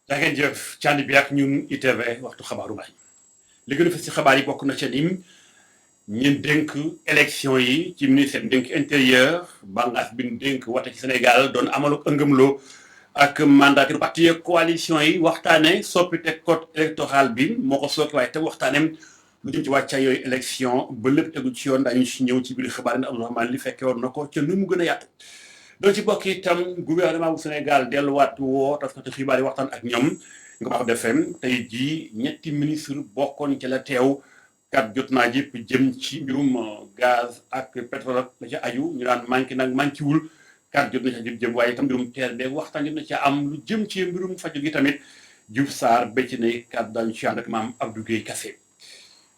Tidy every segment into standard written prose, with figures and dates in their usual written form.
da ngeen jëf cànd bi ak ñun ITV waxtu xabaaru bari li gën a fës ci xabaar yi bokk na ca nim ñun dénk élection yi ci ministère dénk intérieur bànqaas bi ñu dénk wate ci Sénégal doon amalu ëngëmloo ak mandat parti coalition yi waxtaane soppite code électoral bi moo ko sooki waaye te waxtaanem lu jëm ci wàcca yooyu élection ba lépp tegu ci yoon daañu si ñëw ci biir xabaar yi Abdourahmane li fekke woon na ko ca nu mu gën a yaatu doon ci bokk itam gouvernement bu Sénégal delluwaat woo taskati xibaar yi waxtaan ak ñoom nga wax defem tey jii ñetti ministre bokkoon ci la teew kat jot naa jëpp jëm ci mbirum gaz ak pétrole la ca aju ñu daan manqué nag manqué wul kat jot na ca jëm waaye itam mbirum teer beeg waxtaan jot na ca am lu jëm ci mbirum faju gi tamit Diouf Sarr bécc na kat daañu ci ànd ak maam Abdou Guèye Kassé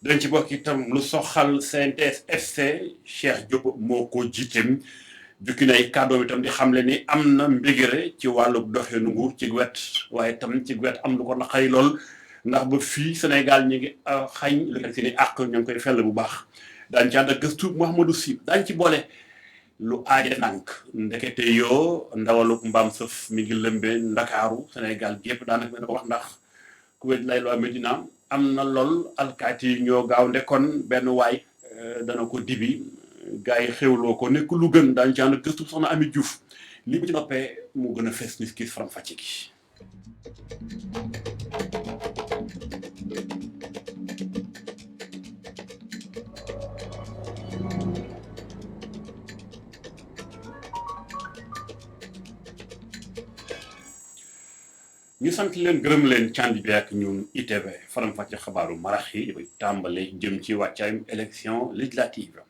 dañ ci bokk itam lu soxal CNTS FC Cheikh Diop moo ko jiiteem jukki nay kàddoom itam di xamle ni am na mbégére ci wàllu doxinu nguur ci wet waaye itam ci wet am lu ko naqari lool ndax ba fii Sénégal ñu ngi xañ lu nekk seeni àq ñoo ngi koy fell bu baax daañu ci ànd ak gëstu Mouhamadou Sy daañu ci boole lu aaje nànk ndekete yoo ndawaluk mbaam sëf mi ngi lëmbee Ndakaaru Sénégal gépp daanaka mën na ko wax ndax ku wet lay loo Medina am na lool alkaati yi ñoo gaaw ndekkoon benn waay dana ko dibi gaa yi xewloo ko nekk lu gën daañu ci ànd ak gëstu soxna Ami Diouf li bu ci noppee mu gën a fees ni kii faram fàcce gi ñu sant leen gërëm leen cànd bi ak ñun ITV faram fàcce xabaaru marax yi dafay tàmbale jëm ci wàccaayum élection législative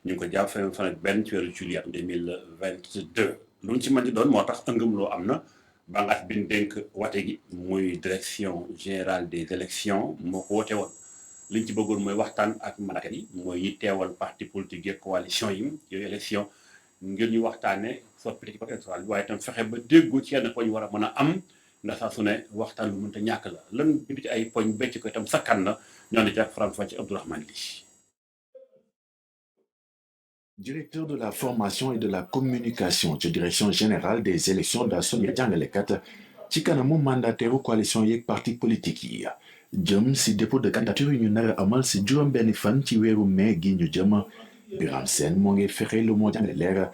ñu ngi ko jàpp fan ak benn ci weeru juillet 2022 lu ñu ci mën di doon moo tax ëngëm loo am na bànqaas bi ñu dénk wate gi muy direction générale des élections moo ko wote woon li ñu ci bëggoon mooy waxtaan ak mandataires yi mooy ñi teewal parti politique yi coalition yi yooyu élection ngir ñu waxtaane soppite ci code électoral bi waaye itam fexe ba déggoo ci yenn poñ war a mën a am ndax saa su ne waxtaan lu mënta ñàkk la lan bi ci ay poñ becc ko itam sakkan na ñoo di jàpp faram fàcce Abdourahmane Ly. Directeur de la formation et de la communication ci direction générale des élections daa soññi jàngalekat ci kanamu mandataire coalition yeeg parti politique yi jëm si dépôt de candidature yi ñu nar a amal si juróom-benni fan ci weeru mai gi ñu jëm Birame Sène moo ngi fexe lu moo jàngale leer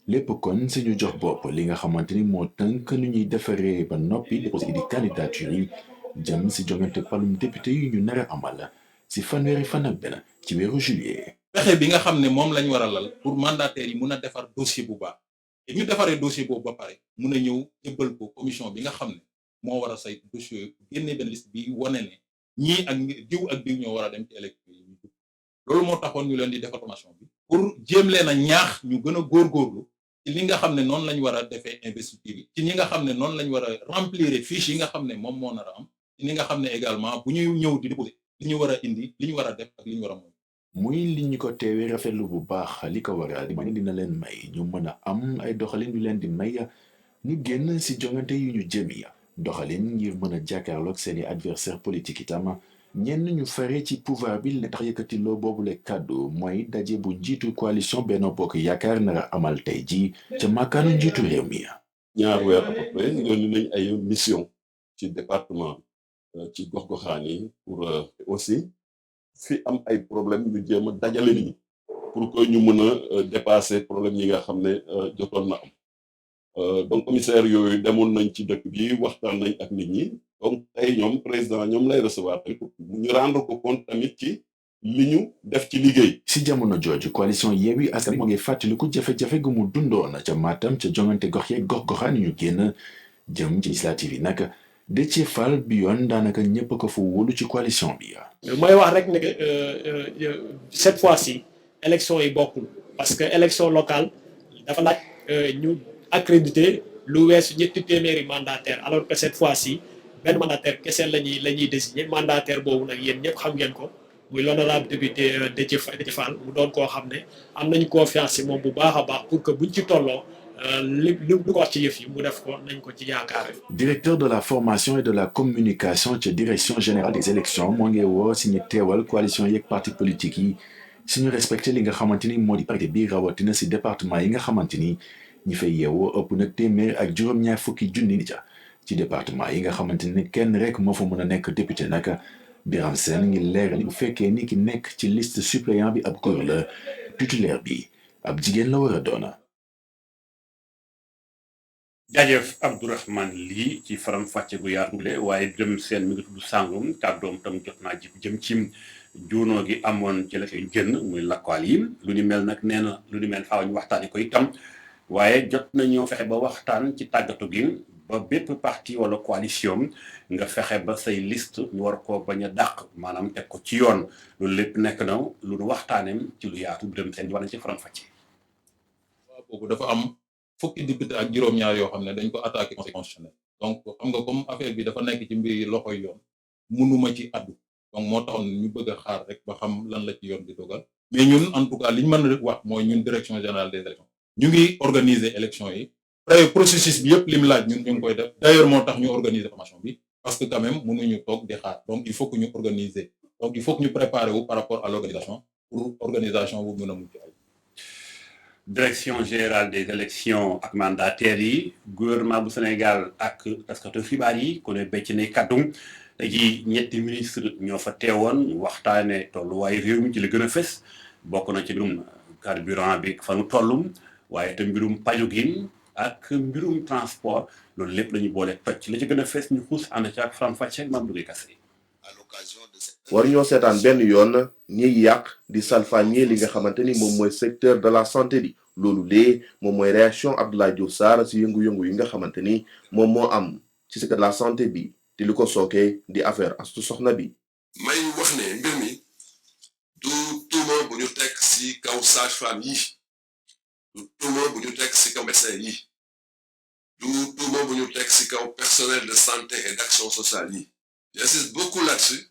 lépp kon si ñu jox bopp li nga xamante ni moo tënk nu ñuy defaree ba noppi déposé di candidature yi jëm si jongante palum député yi ñu nar a amal si fanweeri fan ak benn ci weeru juillet. pexe bi nga xam ne moom lañ war a lal pour mandataires yi mun a defar dossier bu baax te ñu defaree dossier boobu ba pare mun a ñëw jébbal ko commission bi nga xam ne moo war a saytu dossier génne benn liste bi wane ne ñii ak diw ak diw ñoo war a dem ci élection yi loolu moo taxoon ñu leen di defar formation bi pour jéem leen a ñaax ñu gën a góorgóorlu ci li nga xam ne noonu lañ war a defee investiture yi ci ñi nga xam ne noonu lañ war a remplir fiche yi nga xam ne moom moo nar a am ci ñi nga xam ne également bu ñuy ñëw di déposer li ñu war a indi li ñu war a def ak li ñu war a moom muy li ñu ko teewee rafetlu bu baax li ko waral dina leen may ñu mën a am ay doxalin yu leen di may ñu génn si jongante yu ñu jëmi doxalin ngir mën a jàkkaarloog seeni adversaire politique itam ñenn ñu fare ci pouvoir bi li tax yëkkatiloo boobule kàddu mooy daje bu njiitu coalition Benno Bokk Yaakaar nar a amal tey jii ca màkkaanu njiitu réew mi. ñaar weer à peu près yónni nañ ay mission ci département ci gox-goxaan yi pour aussi fi am ay problème ñu jéem a dajale nit ñi pour que ñu mën a dépasser problème yi nga xam ne jotoon na am donc commissaire yooyu demoon nañ ci dëkk bi waxtaan nañ ak nit ñi donc tey ñoom président ñoom lay recevoir ñu rendre ko compte tamit ci li ñu def ci liggéey. si jamono jooju coalition Yewwi Askan Wi moo ngi fàttaliku jafe-jafe gu mu dundoon ca Matam ca jongante gox yeeg gox-goxaan ñu génn jëm ci législative yi nag Déthié Fall bi yoon daanaka ñëpp ko fa wóolu ci coalition bi. mooy wax rek ne cette fois-ci élection yi bokkul parce que élection locale dafa laaj ñu accrédité lu weesu ñetti téeméeri mandataire alors que cette fois-ci benn mandataire kese la ñuy désigner mandataire boobu nag yéen ñëpp xam ngeen ko muy l'honorable député Déthié Fall mu doon koo xam ne am nañu confiance ci moom bu baax a baax pour que buñ ci tolloo lu ko wax ci yëf yi mu def ko nañ ko ci yaakaare. Directeur de la formation et de la communication ci direction générale des élections moo ngi woo si ñu teewal coalition yeeg parti politique yi si ñu respecté li nga xamante ni moo di parité bi rawatina si département yi nga xamante ni ñi fay yeewoo ëpp na téeméer ak juróom-ñaar fukki junni nit ci département yi nga xamante ni kenn rek moo fa mën a nekk député nag Birame Sène ngi leeral ni bu fekkee ni ki nekk ci liste suppléant bi ab góor la titulaire bi ab jigéen la war a doona. jaajëf Abdourahmane lii ci faram fàcce gu yaatule waaye Birame Sène mi ngi tudd sàngum kàddoom tam jot naa jëm ci juunoo gi amoon ci la koy génn muy lakwaal yi lu ni mel nag nee na lu ni mel faaw ñu waxtaani ko itam waaye jot nañoo fexe ba waxtaan ci tàggatu gi ba bépp parti wala coalition nga fexe ba say liste ñu war ko bañ a dàq maanaam teg ko ci yoon loolu lépp nekk na lu nu waxtaaneem ci lu yaatu Birame Sène di wax na ci faram fàcce. waaw boobu dafa am fukki député ak juróom-ñaar yoo xam ne dañ ko attaqué conseil constitutionnel donc xam nga comme affaire bi dafa nekk ci mbir loxoy yoon mënuma ci addu donc moo taxoon ñu bëgg a xaar rek ba xam lan la ci yoon di dogal mais ñun en tout cas li ñu mën a wax mooy ñun direction générale des élections ñu ngi organiser élection yi processus bi yëpp li mu laaj ñun ñu ngi koy def d'ailleurs moo tax ñu organiser formation bi parce que quand même mënuñu toog di xaar donc il faut que ñu organiser donc il faut que ñu préparer wu par rapport à l'organisation pour organisation bu mën a mucc ay direction générale des élections ak mandataires yi gouvernement bu Sénégal ak taskatu xibaar yi ku ne becc ne kàddu te ji ñetti ministre ñoo fa teewoon waxtaane tolluwaayu réew mi ci la gën a fës bokk na ci mbirum carburant bi fa nu tollum waaye te mbirum paju gi ak mbirum transport loolu lépp lañu boole toj la ci gën a fës ñu xuus ànd ci ak Faram Facce Mame Duguay Kassé. war ñoo seetaan benn yoon ñiy yàq di salfaañe li nga xamante ni moom mooy secteur de la santé bi loolu lee moom mooy réaction Abdoulaye Diouf Sarr si yëngu-yëngu yi nga xamante ni moom moo am ci secteur de la santé bi te li ko sookee di affaire Astou Sokhna bi. may wax ne mbir mi du tuuma bu ñu teg si kaw sage-femme yi du tuuma bu ñu teg si kaw médecin yi du tuuma bu ñu teg si kaw personnel de santé et d'action sociale yi. j'insiste beaucoup là-dessus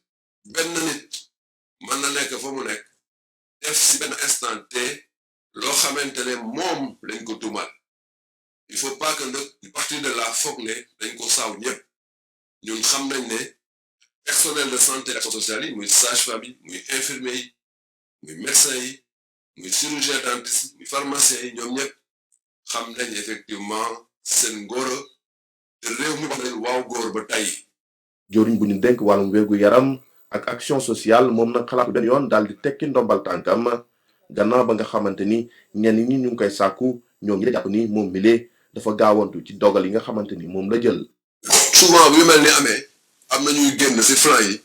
benn nit mën na nekk fa mu nekk def si benn instant te loo xamante ne moom lañ ko tuumal il faut pas que nag partir de là foog ne dañ ko saaw ñëpp ñun xam nañ ne personnel de santé et d'action sociale yi muy sage-femme yi muy infirmier yi muy médecin yi muy chirurgien dentiste muy pharmacien yi ñoom ñëpp xam nañ effectivement seen ngóora te réew mi wax nañ waaw góor ba tey. joriñ bu ñu dénk wàllum wérgu yaram ak action sociale moom nag xalaatu benn yoon daal di tekki ndombal tànkam gannaaw ba nga xamante ni ñenn ñi ñu ngi koy sàkku ñoom ñi la jàpp ni moom mi dafa gaawantu ci dogal yi nga xamante ni moom la jël. souvent bu yu mel ni amee am na ñuy génn ci flanc yi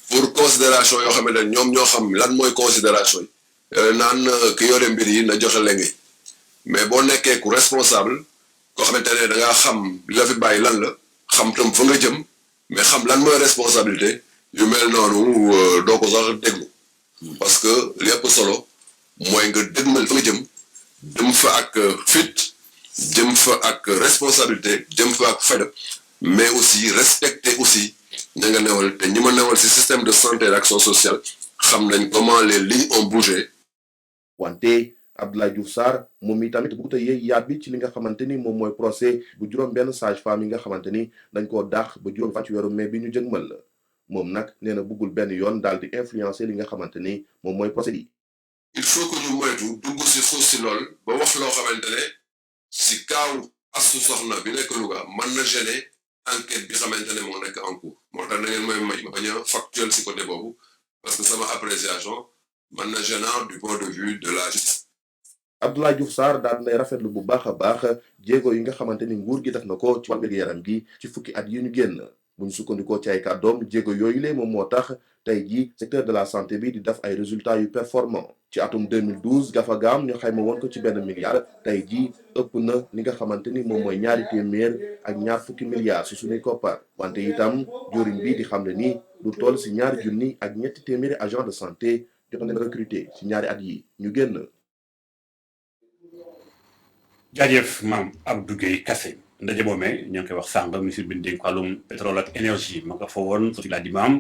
pour considération yoo xamante ne ñoom ñoo xam lan mooy considération yi naan ki yore mbir yi na joxe léegi mais boo nekkee ku responsable koo xamante ne da ngaa xam li la fi bàyyi lan la xam tam fa nga jëm mais xam lan mooy responsabilité yu mel noonu doo ko sax déglu parce que li ëpp solo mooy nga dégmal fa nga jëm fa ak fit jëm fa ak responsabilité jëm fa ak fayda mais aussi respecter aussi ña nga newal te ñi ma newal ci système de santé et d'action sociale xam nañ comment les lignes ont bougé. wante Abdoulaye Diouf Sarr moom mi tamit bu tey yaat bi ci li nga xamante ni moom mooy procès bu juróom benn sage-femme yi nga xamante ni dañ koo dàq ba juróom fan ci weeru mai bi ñu jëgmal la moom nag nee na bëggul benn yoon daal di influencer li nga xamante ni moom mooy procès yi. il faut que ñu moytu dugg ci xuus ci lool ba wax loo xamante ne ci kaaw Astou Sokhna bi nekk Louga mën na gêner enquête bi xamante ne moo nekk en cours moo tax na ngeen may may ma bañ a factuel ci côté boobu parce que sama appréciation mën na gênant du point de vue de la justice. Abdoulaye Diouf Sarr daal nay rafetlu bu baax a baax jéego yi nga xamante ni nguur gi def na ko ci wàllu yaram gi ci fukki at yi ñu génn bu ñu sukkandikoo ci ay kàddoom jéego yooyu lee moom moo tax tey jii secteur de la santé bi di def ay résultats yu performant ci atum 2012 gafagaam ñu xayma woon ko ci benn milliard tey jii ëpp na li nga xamante ni moom mooy ñaari téeméer ak ñaar fukki milliards si suñuy koppar wante itam joriñ bi di xam ne ni lu toll si ñaari junni ak ñetti téeméeri agent de santé jot na recruter si ñaari at yi ñu génn. jaajëf Mame Abdou Guèye Kassé ndaje boomee ñoo ngi koy wax sànq ministre bi ñu dénk wàllum pétrole ak énergie ma nga fa woon su laa di maam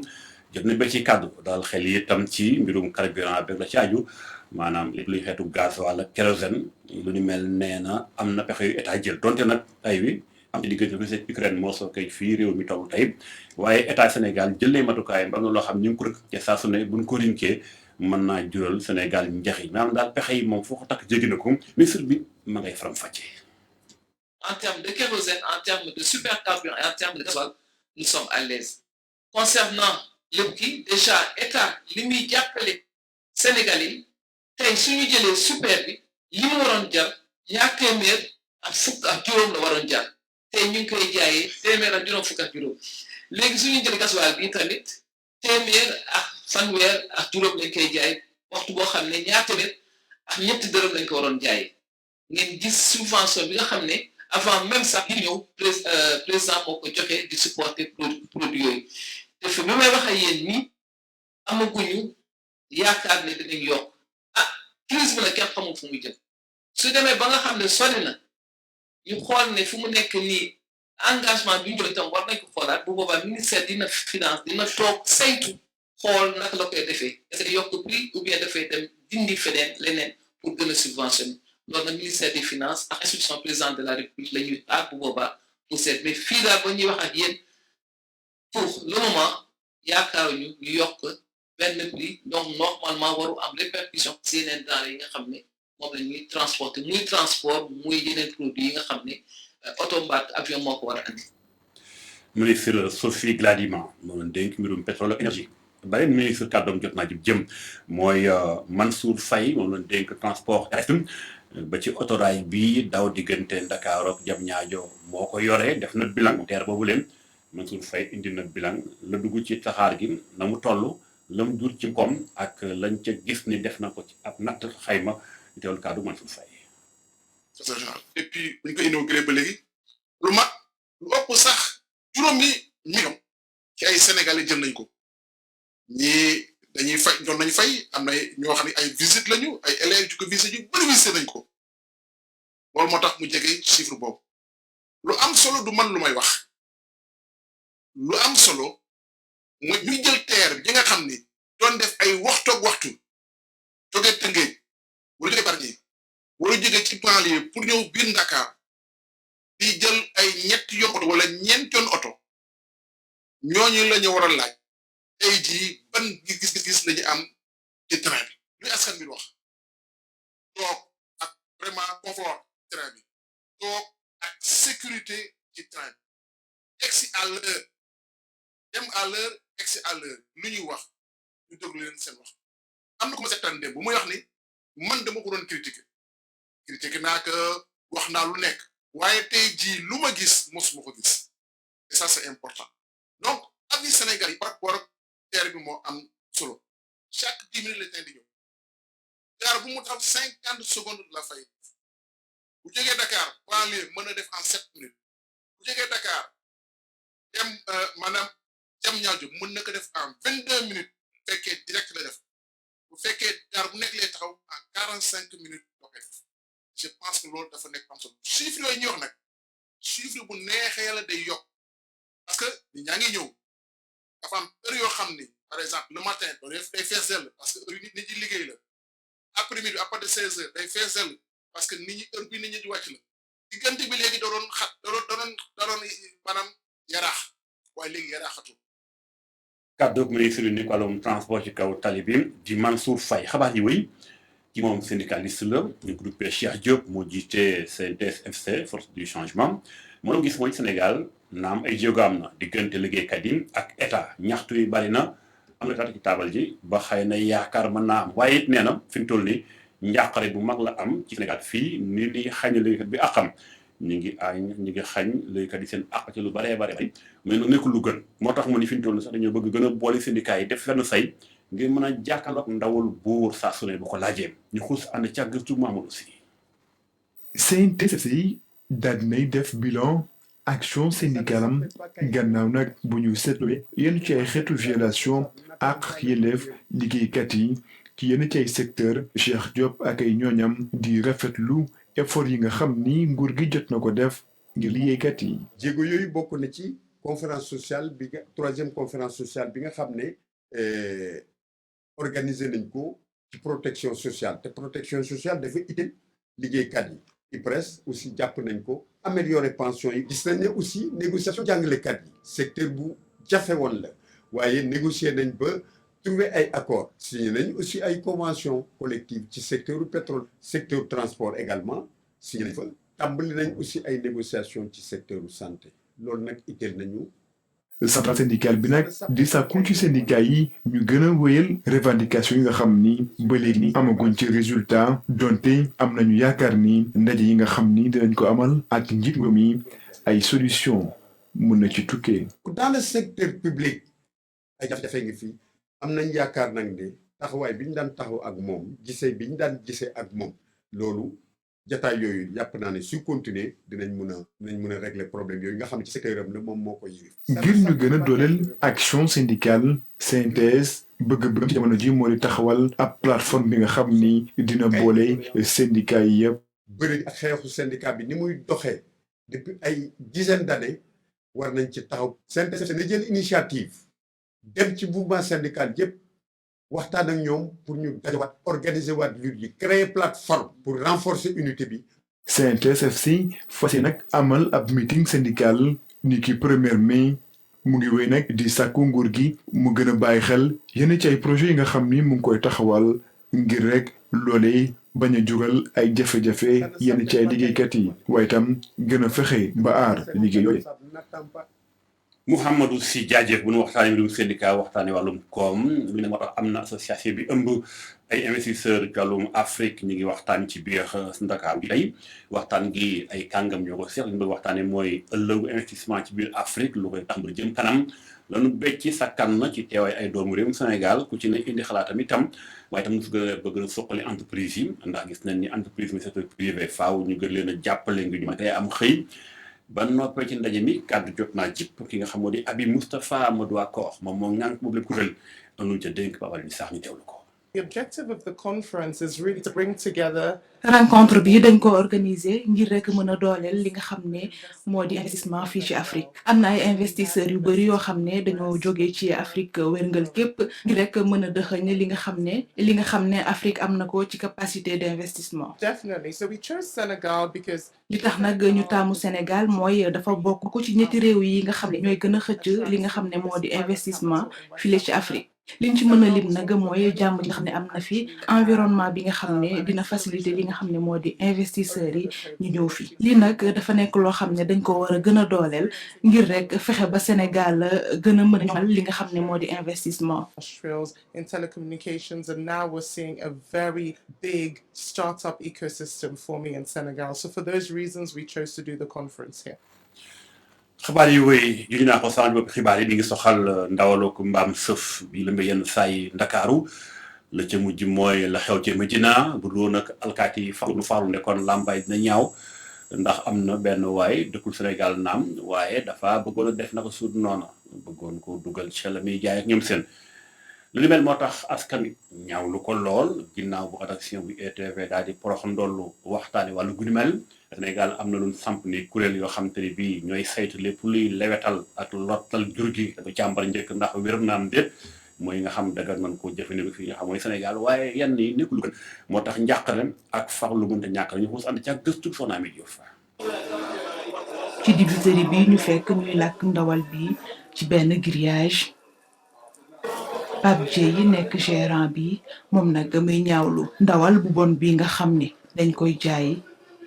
jot na ba ci kàddu daal xel yi itam ci mbirum carburant beeg la ci aju maanaam lépp luy xeetu gaz wala kérosène lu ni mel nee na am na pexe yu état jël donte nag ay wi am ci diggante Russie ak Ukraine moo soo koy fii réew mi toll tey waaye état Sénégal jël lay matukaay ba am na loo xam ñu ngi ko rek ca saa su ne buñ ko rinkee mën naa jural Sénégal njaxi maanaam daal pexe yi moom foo ko takk jéggi na ko ministre bi ma ngay faram fàcce. En termes de kérosène, en termes de supercarburant et en termes de gasoil, nous sommes à l'aise. Concernant le prix, déjà, État, li muy jàppale Sénégalais yi tey suñu jëlee super bi li mu waroon jar ñaar téeméer ak fukk ak juróom la waroon jar tey ñu ngi koy jaayee téeméer ak juróom fukk ak juróom léegi suñu jëlee gasoil bi tamit téeméer ak fanweer ak juróom lañ koy jaay waxtu boo xam ne ñaar téeméer ak ñetti dërëm lañ ko waroon jaayee ngeen gis subvention bi nga xam ne avant même sax di ñëw président moo ko joxe di supporter produit yooyu te fi bi may wax ak yéen ñi amaguñu yaakaar ne dinañ yokk crise bi nag kenn xamul fu muy jëm su demee ba nga xam ne sori na ñu xool ne fu mu nekk nii engagement bi ñu jël itam war nañ ko xoolaat bu boobaa ministère dina finance dina toog saytu xool naka la koy defee est-ce que yokk prix ou bien dafay dem dindi feneen leneen pour gën a subventionner loolu nag ministère des finances ak institution président de la république la ñuy aar bu boobaa pour seet mais fii daal ba ñuy wax ak yéen pour le moment yaakaaruñu ñu yokk benn prix donc normalement waru am répercussion si yeneen denrées yi nga xam ne moom la ñuy transporter muy transport muy yeneen produits yi nga xam ne oto mbaat avion moo ko war a andi. ministre Sophie Gladima moo doon dénk mbirum pétrole ak énergie beneen ministre kàddoom jot naa jëm mooy Mansour Faye moom doon dénk transport terrestre ba ci autorail bi daw diggante Ndakaaru ak Diamniadio moo ko yoree def na bilan teer boobu leen Mansour Faye indi na bilan la dugg ci taxaar gi na mu toll la mu jur ci koom ak lañ ca gis ni def na ko ci ab natt xayma di teewul kàddu Mansour Faye. depuis bu ñu ko inauguré ba léegi lu ëpp sax juróomi million ci ay sénégalais jël nañ ko ñii dañuy fay doon nañ fay am na ñoo xam ne ay visite lañu ay élèves yu ko visite yu bëri visité nañ ko loolu moo tax mu jege chiffre boobu lu am solo du man lu may wax lu am solo mooy ñu jël terre bi nga xam ni doon def ay waxtoog waxtu jógee Tëngéej wala jógee Bargny wala jógee ci banlieue pour ñëw biir Dakar di jël ay ñetti yoon oto wala ñeenti yoon oto ñooñu la ñu war a laaj tey jii ban gis-gis la ñu am ci train bi luy askan bi wax toog ak vraiment confort train bi toog ak sécurité ci train bi egsi à l'heure dem à l'heure egsi à l'heure lu ñuy wax ñu déglu leen seen wax am na ko ma seetaan démb bu muy wax ni man dama ko doon critiquer naa que wax naa lu nekk waaye tey jii lu ma gis mosuma ko gis et ça c'est important donc avis Sénégal yi par rapport ak terre bi moo am solo chaque 10 minutes le train di ñëw gaar bu mu tax 50 secondes la fay bu jógee Dakar banlieue mën a def en 7 minutes bu jógee Dakar dem maanaam Diamniadio mën na ko def en 22 minutes bu fekkee direct la def bu fekkee gaar bu nekk lay taxaw en 45 minutes doo koy def je pense que loolu dafa nekk am solo chiffre yooyu ñuy wax nag chiffre bu neexee la day yokk parce que nit ñaa ngi ñëw dafa am heure yoo xam ni par exemple le matin day fees dell parce que heure nit ñi liggéey la après-midi à partir de 16 heures day fees dell parce que nit ñi heure bi nit ñi di wàcc la diggante bi léegi da doon xat da doon maanaam yaraax waaye léegi yaraaxatu. kàddu ministre yu nekk wàllum transport ci kaw tali bi di Mansour Faye xabaar yi wéy ci moom syndicaliste la ñu groupé Cheikh Diop moo jiite CNTS FC force du changement moo doon gis mooy Sénégal naam ay jéego am na diggante liggéeykat yi ak état ñaxtu yi bari na am na taat ci taabal ji ba xëy na yaakaar mën naa am waaye it nee na fi mu toll nii njàqare bu mag la am ci Sénégal fii ni ni xañ liggéeykat bi àqam ñu ngi xañ liggéeykat yi seen àq ci lu baree bari mais nag nekkul lu gën moo tax mu ni fi mu toll nii sax dañoo bëgg gën a boole syndicat yi def fenn say ngir mën a jàkkaarloog ndawal buur saa su ne bu ko laajee ñu xuus ànd ca gëstu Mamadou Sy. CNTS daal dinay def bilan action syndicalam gannaaw nag bu ñu seetlu yenn ci ay xeetu violation ak yelleef liggéeykat yi ci yenn ci ay secteur Cheikh Diop ak ay ñooñam di rafetlu effort yi nga xam ni nguur gi jot na ko def ngir liggéeykat yi. jéego yooyu bokk na ci conférence sociale bi nga 3e conférence sociale bi nga xam ne organiser nañ ko ci protection sociale te protection sociale dafa itam liggéeykat yi IPRES aussi jàpp nañ ko améliorer pension yi gis nañ ne aussi négociation jàngalekat yi secteur bu jafe woon la waaye négocier nañ ba trouver ay accords signé nañ aussi ay convention collective ci secteur pétrole secteur transport également signé nañ fa tàmbali nañ aussi ay négociations ci secteur santé loolu nag itteel nañu. centrale syndicale bi nag di sàkku ci syndicat yi ñu gën a wéyal revendication yi nga xam ni ba léegi ni amaguñ ci résultat donte am nañu yaakaar ni ndaje yi nga xam ni dinañ ko amal ak njiit mi ay solution mën na ci tukkee. dans le secteur public ay jafe-jafe ngi fi am nañ yaakaar nag ne taxawaay bi ñu daan taxaw ak moom gisee bi ñu daan gisee ak moom loolu jataay yooyu yàpp naa ne su continuer dinañ mën a régler problème yooyu nga xam ne ci secteur am la moom moo ko yëg. ngir ñu gën a dooleel action syndicale CNTS bëgg-bëgg ci jamono ji moo di taxawal ab plateforme bi nga xam ni dina boole syndicat yi yëpp. bëri ak xeexu syndicat bi ni muy doxee depuis ay dizaine d'années war nañ ci taxaw. CNTS na jël initiative dem ci mouvement syndical yëpp waxtaan ak ñoom pour ñu dajawaat organiser waat lutte yi créer plateforme pour renforcer unité bi. CNTS FC fas yéene nag amal ab meeting syndical ni ki 1er mai mu ngi wéy nag di sàkku nguur gi mu gën a bàyyi xel yenn ci ay projets yi nga xam ni mu ngi koy taxawal ngir rek loolee bañ a jural ay jafe-jafe yenn ci ay liggéeykat yi waaye itam gën a fexe ba aar liggéey yooyu. Mouhamadou Sy jaajëf bu ñu waxtaanee mbirum syndicat waxtaanee wàllum koom lu ne moo tax am na association bi ëmb ay investisseurs ci wàllum Afrique ñu ngi waxtaan ci biir Ndakaaru bi tey waxtaan gi ay kàngam ñoo ko seq li ñu bëgg waxtaanee mooy ëllëgu investissement ci biir Afrique lu koy tax ba jëm kanam lanu becc sakkan na ci teewaay ay doomu réewum Sénégal ku ci ne indi xalaatam itam waaye itam su bëgg a soqali entreprise yi ndax gis nañ ni entreprise mi secteur privé faaw ñu gën leen a jàppale ngir ñu mën a am xëy. ba noppee ci ndaje mi kàddu jot naa jip ki nga xam moo di Abi Moustapha Amadou Akor moom moo ŋànk boobu lépp kuréel anu ca dénk babal ni sax ñu teewlu ko. The objective of the conference is really to bring together. rencontre bi dañ ko organiser ngir rek mën a dooleel li nga xam ne moo di investissement fii ci Afrique am na ay investisseurs yu bëri yoo xam ne dañoo jógee ci Afrique wérngal képp ngir rek mën a dëxëñ li nga xam ne Afrique am na ko ci capacité d'investissement. Definitely. So we chose Senegal because. li tax nag ñu taamu Sénégal mooy dafa bokk ko ci ñetti réew yi nga xam ne ñooy gën a xëcc li nga xam ne moo di investissement fii ci Afrique. liñ ci mën a lim nag mooy jàmm ji nga xam ne am na fi environnement bi nga xam ne dina faciliter li nga xam ne moo di investisseurs yi ñu ñëw fi lii nag dafa nekk loo xam ne dañ ko war a gën a dooleel ngir rek fexe ba Sénégal gën a mën a ñoŋal li nga xam ne moo di investissement. In telecommunications, and now we're seeing a very big startup ecosystem forming in Senegal. So for those reasons, we chose to do the conference here. xibaar yi wéy juñu naa ko sànq bopp xibaar yi di ngi soxal ndawaloo ko mbaam sëf bi lëmbe yenn saay Ndakaaru la ca mujj mooy la xew ca Medina bu doon ak alkaati yi faalu nekkoon làmbaay dina ñaaw ndax am na benn waay dëkkul Sénégal naam waaye dafa bëggoon a def naka suud noona bëggoon ko dugal ci la muy jaay ak ñoom seen lu ni mel moo tax askan wi ñaawlu ko lool ginnaaw bu rédaction bu ETV daal di porox ndollu waxtaane wàllu gu ni mel Sénégal am na lu samp ni kuréel yoo xam te ne bii ñooy saytu lépp luy lewetal ak lottal jur gi dafa càmbar njëkk ndax wér na am déet mooy nga xam dagal man ko jëfandikoo fii nga xam mooy Sénégal waaye yenn yi nekkul gën moo tax njàqare ak farlu mënta ñàkk ñu xuus ànd ci ak gëstu Soxna Ami Diouf. ci dibiteri bi ñu fekk ñuy làkk ndawal bi ci benn grillage Pape Dieye yi nekk gérant bi moom nag muy ñaawlu ndawal bu bon bi nga xam ne dañ koy jaay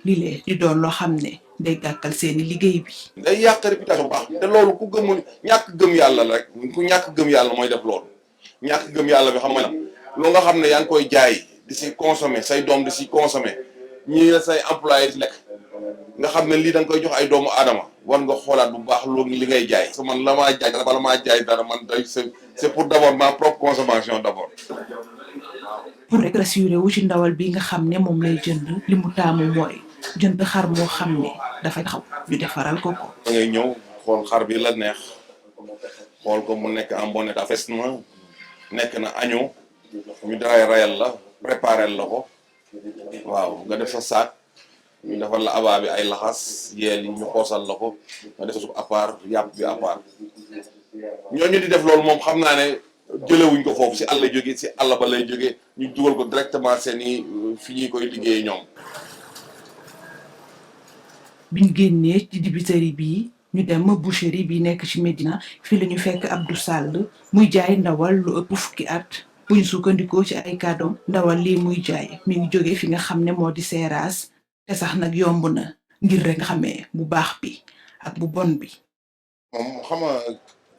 lii di doon loo xam ne day gàkkal seeni liggéey bi. day yàq réputation bu baax te loolu ku gëmul ñàkk gëm yàlla la rek ku ñàkk gëm yàlla mooy def loolu ñàkk gëm yàlla bi xam nga loo nga xam ne yaa ngi koy jaay di si consommer say doom di si consommer ñii la say employé di lekk nga xam ne lii da nga koy jox ay doomu aadama war nga xoolaat bu baax loolu li ngay jaay. parce que man la maa jaay dara bala maa jaay dara man day c'est pour d'abord ma propre consommation d'abord. pour rek rassuré wu ci ndawal bi nga xam ne moom lay jënd li mu taamu mooy jënd xar moo xam ne dafay taxaw ñu defaral ko ko. da ngay ñëw xool xar bi la neex xool ko mu nekk en bon état fes na nekk na agneau ñu daray rayal la préparer la ko waaw nga def sa saak ñu defal la abaa bi ay laxas yeel yi ñu xoosal la ko nga def sa suuf à part yàpp bi à part ñooñu di def loolu moom xam naa ne jëlewuñ ko foofu si àll jóge si àll ba lay jóge ñu dugal ko directement seeni fi ñuy koy liggéeyee ñoom. biñ génnee ci dibiteri bi ñu dem boucherie bi nekk ci Médina fii la ñu fekk Abdou Sall muy jaay ndawal lu ëpp fukki at buñ sukkandikoo ci ay kàddoom ndawal lii muy jaay mi ngi jóge fi nga xam ne moo di Seras te sax nag yomb na ngir rek nga xamee bu baax bi ak bu bon bi. moom xam nga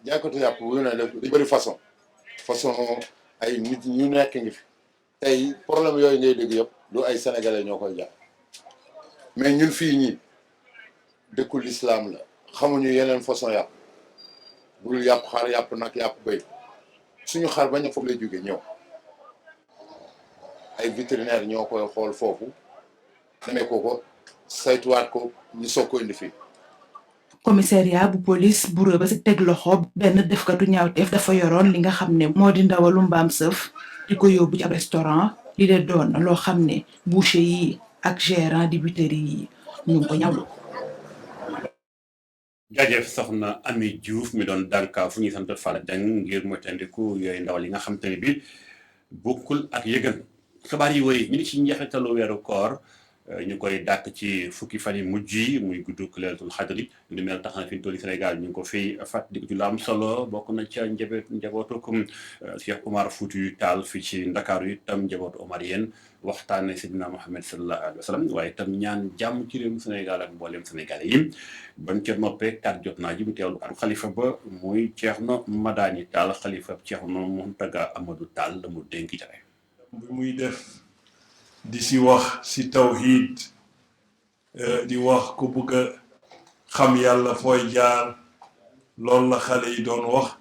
jaaykatu yàpp bu ne da bëri façon ay nit ñu nekk ngi fi tey problème yooyu ngay dégg yëpp du ay sénégalais ñoo koy jaay mais ñun fii ñii dëkku l'islam la xamuñu yeneen façon yàpp bul yàpp xar yàpp nag yàpp béy suñu xar bañ a foofu lay jóge ñëw ay vétérinaire ñoo koy xool foofu demee ko saytuwaat ko ñu soog ko indi fii. commissariat bu police bu Rebeuss teg loxo benn defkatu ñaawteef dafa yoroon li nga xam ne moo di ndawalu mbaam sëf di ko yóbbu ci ab restaurant li de doon loo xam ne boucher yi ak gérant dibiteri yi ñu ngi ko ñawlu. jaajëf soxna Ami Diouf mi doon dànka fu ñuy sant Fala Dieng ngir moytandiku yooyu ndawal yi nga xam te ne bi bokkul ak yëgën xibaar yi wooyu ñu ngi ci njeexitalu weeru koor ñu koy dàkk ci fukki fan yi mujj yi muy guddug Laylatul Xadri lu mel tax na fi ñu toll Sénégal ñu ngi ko fiy fàttaliku ci lu am solo bokk na ca njabootu comme Cheikh Omar Foutiyou Tall fii ci Ndakaaru itam njabootu Omar yéen waxtaane Seydina Mohamed sallallahu alayhi wa sallam waaye itam ñaan jàmm ci réewum Sénégal ak mboolem Sénégalais yi bañ ca noppee kat jot naa ji bu teewlu kat xalifa ba muy Thierno Madani Tall xalifa Thierno Mountaga Amadou Tall la mu dénk jare bi muy def di si wax si tawhid di wax ku bëgg a xam yàlla fooy jaar loolu la xale yi doon wax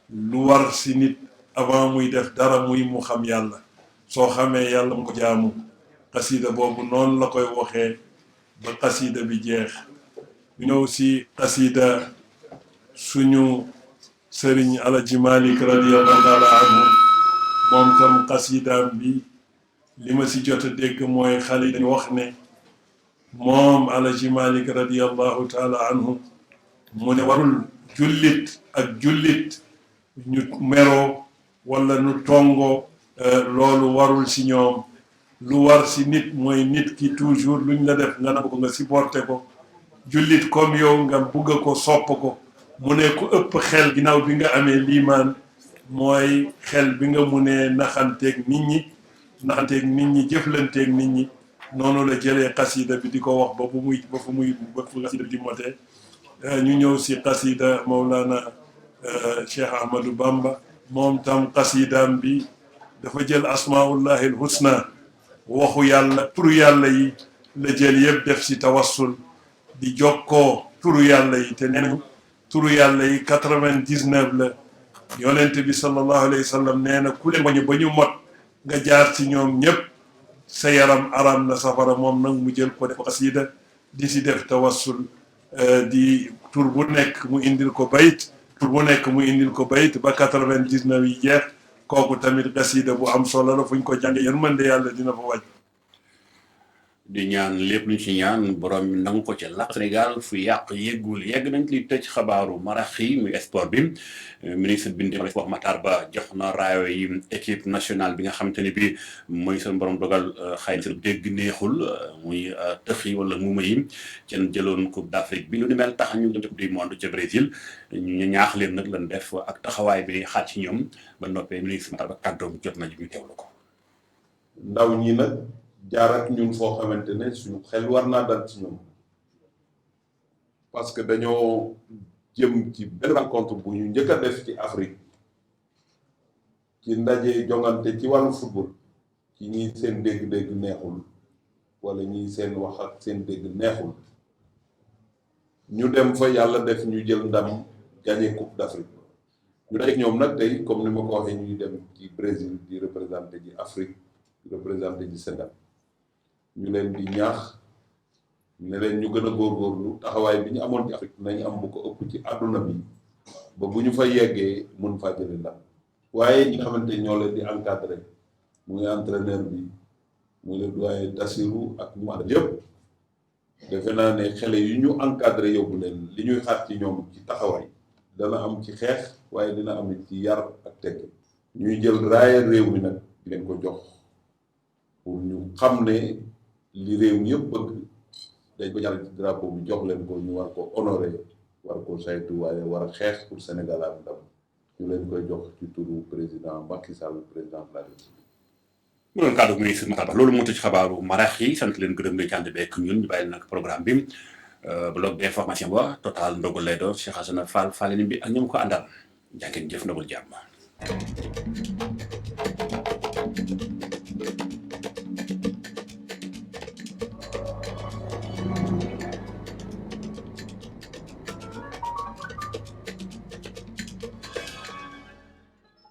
lu war si nit avant muy def dara muy mu xam yàlla soo xamee yàlla mu ko jaamu xasida boobu noonu la koy waxee ba xasida bi jeex ñu ñëw si xasida suñu sëriñ Alaji Malik radiyallahu taala anhu moom tam xasidaam bi li ma si jot a dégg mooy xale yi dañu wax ne moom Alaji Malik radiyallahu taala anhu mu ne warul jullit ak jullit ñu meroo wala nu tongo loolu warul si ñoom lu war si nit mooy nit ki toujours luñ la def nga nangu ko nga supporté ko jullit comme yow nga bugg ko sopp ko mu ne ku ëpp xel ginnaaw bi nga amee liimaan mooy xel bi nga mu ne naxanteeg nit ñi jëflanteeg nit ñi noonu la jëlee xasida bi di ko wax ba fu xasida bi di motee ñu ñëw si xasida Mawlana Cheikh Ahmadou Bamba moom tam xasidaam bi dafa jël asmaullahi al husna waxu yàlla turu yàlla yi la jël yëpp def si tawassul di jokkoo turu yàlla yi te nee turu yàlla yi 99 la yonent bi sallallahu alayhi wa sallam nee na ku leen wañu ba ñu mot nga jaar ci ñoom ñëpp sa yaram aram na safara moom nag mu jël ko def xasida di si def tawassul di tur bu nekk mu indil ko bayt ba 99 yi jeex kooku tamit xasida bu am solo la fu ñu ko jànge yërmande yàlla dina fa wàcc. di ñaan lépp lu ñu ci ñaan borom mi nangu ko ci làq Sénégal fu yàq yegg nañ li tëj xabaaru marax yi muy sport bi ministre bi ñu wax Matar Ba jox na raayo yi équipe nationale bi nga xam te ne bi mooy seen borom dogal xëy na dégg neexul muy tëx yi wala muuma yi kenn jëloon coupe d'Afrique bi lu ni mel tax ñu dem coupe du monde ca Brésil ñu ñaax leen nag lan def ak taxawaay bi xaat ci ñoom ba noppee ministre Matar Ba kàddoom jot na ji ñu teewlu ko. ndaw ñi nag jaar ak ñun foo xamante ne suñu xel war naa dal ci ñoom parce que dañoo jëm ci benn rencontre bu ñu njëkk a def ci Afrique ci ndaje jongante ci wàllu football ci ñi seen dégg-dégg neexul wala ñi seen wax ak seen dégg neexul ñu dem fa yàlla def ñu jël ndam gagné coupe d'Afrique ñu dajeek ñoom nag tey comme ni ma ko waxee ñuy dem ci Brésil di représenté ji Afrique di représenté ji Sénégal ñu leen di ñaax ne leen ñu gën a góorgóorlu taxawaay bi ñu amoon ci Afrique nañu am bu ko ëpp ci àdduna bi ba bu ñu fa yeggee mën faa jële ndam waaye ñi nga xamante ñoo leen di encadré muy entraîneur bi muy le doyen Tassirou ak ñu àndal yëpp defe naa ne xale yu ñu encadré yóbbu leen li ñuy xaar ci ñoom ci taxawaay dana am ci xeex waaye dina am ci yar ak tekk ñuy jël raaya réew mi nag di leen ko jox pour ñu xam ne li réew mi yëpp bëgg dañ ko ñaan ci drapeau bi jox leen ko ñu war ko honorer war ko saytu waaye war a xeex pour Sénégal am ndam ñu leen koy jox ci turu président Macky Sall président de la République. mu doon kàddu ministre Matar Ba loolu moo tax ci xabaaru marax yi sant leen gërëm leen ci ànd beeg ñun ñu bàyyi nag programme bi bloc d'information ba total ndogul lay doon Cheikh Hassana Fall Fall bi ak ñoom ko àndal jàngeen jëf ndogul jàmm.